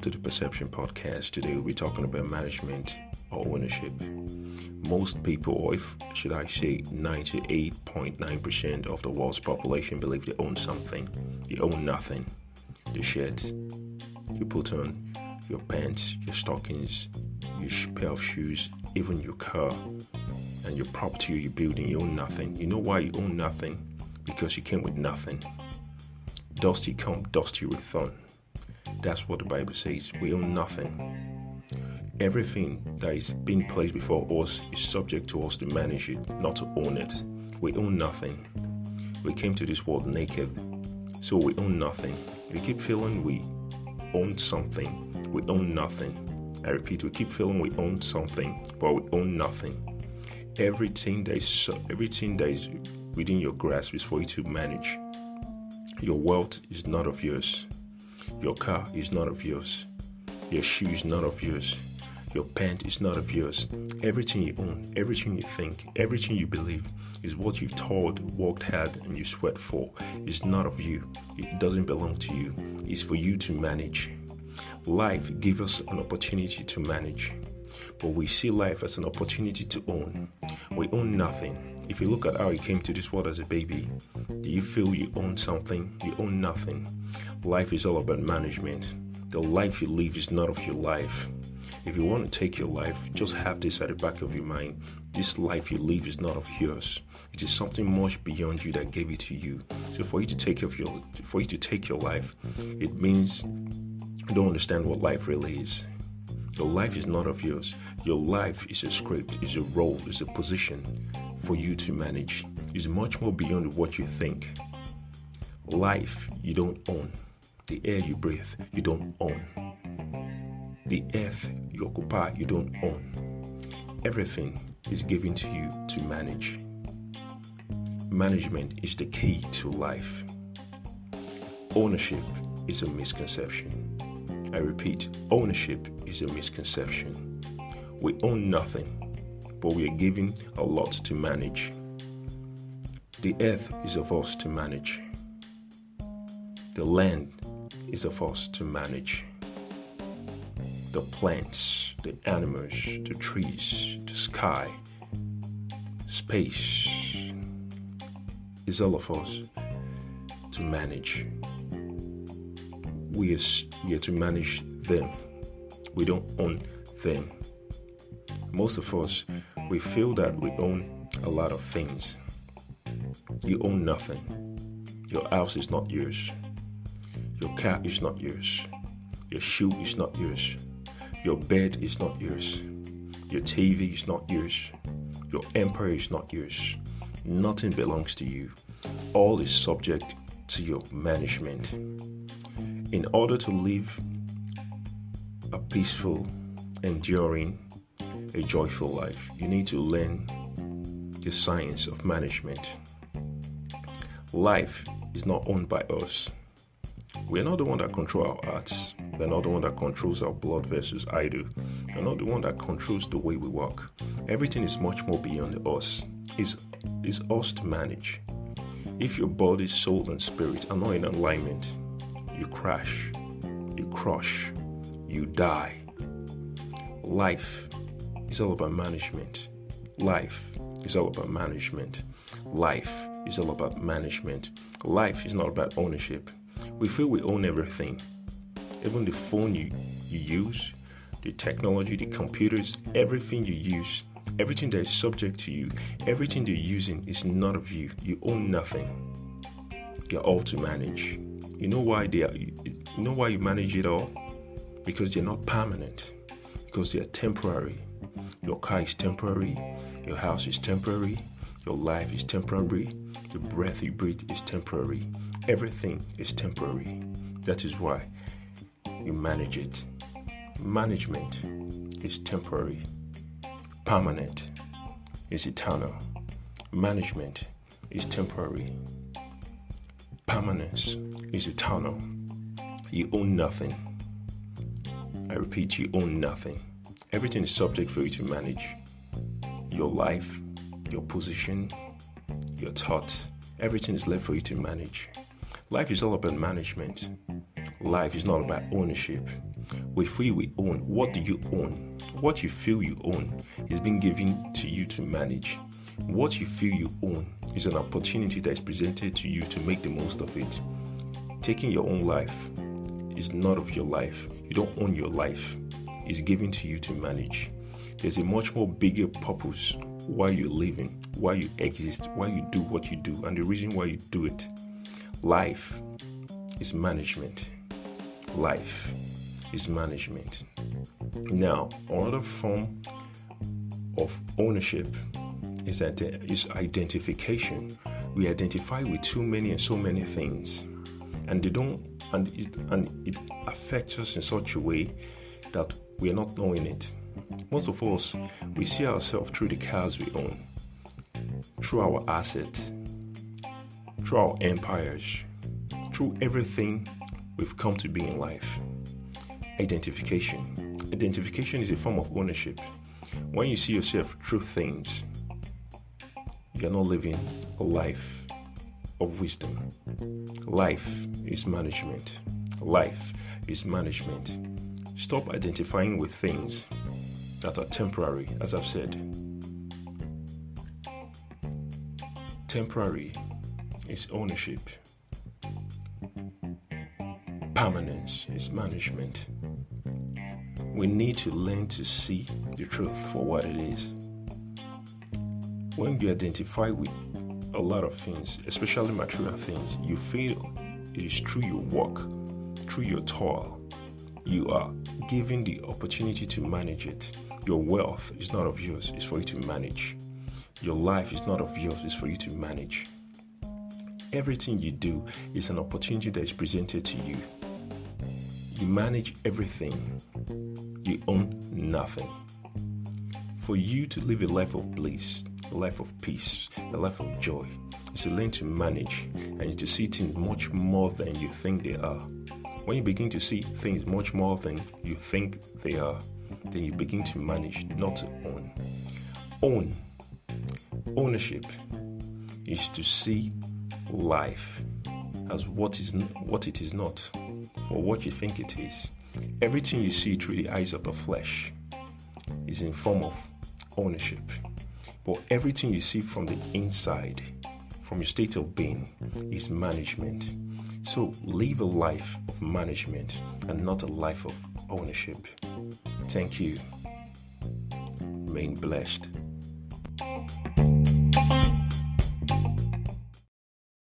to the Perception Podcast. Today we'll be talking about management or ownership. Most people, or should I say 98.9% of the world's population believe they own something. You own nothing. The shirt you put on, your pants, your stockings, your pair of shoes, even your car, and your property you're building, you own nothing. You know why you own nothing? Because you came with nothing. Dusty come, dusty return. That's what the Bible says. We own nothing. Everything that is being placed before us is subject to us to manage it, not to own it. We own nothing. We came to this world naked, so we own nothing. We keep feeling we own something. We own nothing. I repeat, we keep feeling we own something, but we own nothing. Everything that is within your grasp is for you to manage. Your wealth is not of yours. Your car is not of yours. Your shoe is not of yours. Your pant is not of yours. Everything you own, everything you think, everything you believe is what you've toiled, worked hard, and you sweat for. It's not of you. It doesn't belong to you. It's for you to manage. Life gives us an opportunity to manage, but we see life as an opportunity to own. We own nothing. If you look at how you came to this world as a baby, do you feel you own something? You own nothing. Life is all about management. The life you live is not of your life. If you want to take your life, just have this at the back of your mind. This life you live is not of yours. It is something much beyond you that gave it to you. So for you to take your life, it means you don't understand what life really is. Your life is not of yours. Your life is a script, is a role, is a position for you to manage. It's much more beyond what you think. Life you don't own. The air you breathe, you don't own. The earth you occupy, you don't own. Everything is given to you to manage. Management is the key to life. Ownership is a misconception. I repeat, ownership is a misconception. We own nothing, but we are given a lot to manage. The earth is of us to manage. The land is of us to manage. The plants, the animals, the trees, the sky, space is all of us to manage. We are to manage them. We don't own them. Most of us, we feel that we own a lot of things. You own nothing. Your house is not yours. Your car is not yours. Your shoe is not yours. Your bed is not yours. Your TV is not yours. Your empire is not yours. Nothing belongs to you. All is subject to your management. In order to live a peaceful, enduring, a joyful life, you need to learn the science of management. Life is not owned by us. We're not the one that control our hearts. We're not the one that controls our blood vessels either. We're not the one that controls the way we walk. Everything is much more beyond us. It's us to manage. If your body, soul, and spirit are not in alignment, you crash, you crush, you die. Life is all about management. Life is all about management. Life is all about management. Life is not about ownership. We feel we own everything. Even the phone you use, the technology, the computers, everything you use, everything that is subject to you, everything that you're using is not of you. You own nothing. You're all to manage. You know why you manage it all? Because they're not permanent. Because they're temporary. Your car is temporary. Your house is temporary. Your life is temporary. The breath you breathe is temporary. Everything is temporary. That is why you manage it. Management is temporary. Permanent is eternal. Management is temporary. Permanence is eternal. You own nothing. I repeat, you own nothing. Everything is subject for you to manage. Your life, your position, your thoughts, everything is left for you to manage. Life is all about management. Life is not about ownership. We feel we own. What do you own? What you feel you own is being given to you to manage. What you feel you own is an opportunity that is presented to you to make the most of it. Taking your own life is not of your life. You don't own your life. It's given to you to manage. There's a much more bigger purpose why you're living, why you exist, why you do what you do, and the reason why you do it. Life is management. Life is management. Now, another form of ownership is identification. We identify with too many and so many things, and it affects us in such a way that we are not knowing it. Most of us, we see ourselves through the cars we own, through our assets, through our empires, through everything we've come to be in life. Identification. Identification is a form of ownership. When you see yourself through things, you're not living a life of wisdom. Life is management. Life is management. Stop identifying with things that are temporary, as I've said. Temporary is ownership. Permanence is management. We need to learn to see the truth for what it is. When you identify with a lot of things, especially material things, you feel it is through your work, through your toil, you are given the opportunity to manage it. Your wealth is not of yours, it's for you to manage. Your life is not of yours, it's for you to manage. Everything you do is an opportunity that is presented to you. You manage everything. You own nothing. For you to live a life of bliss, a life of peace, a life of joy, is to learn to manage and to see things much more than you think they are. When you begin to see things much more than you think they are, then you begin to manage, not to own. Ownership is to see life as what it is not, or what you think it is. Everything you see through the eyes of the flesh is in form of ownership. But everything you see from the inside, from your state of being, is management. So live a life of management and not a life of ownership. Thank you. Remain blessed.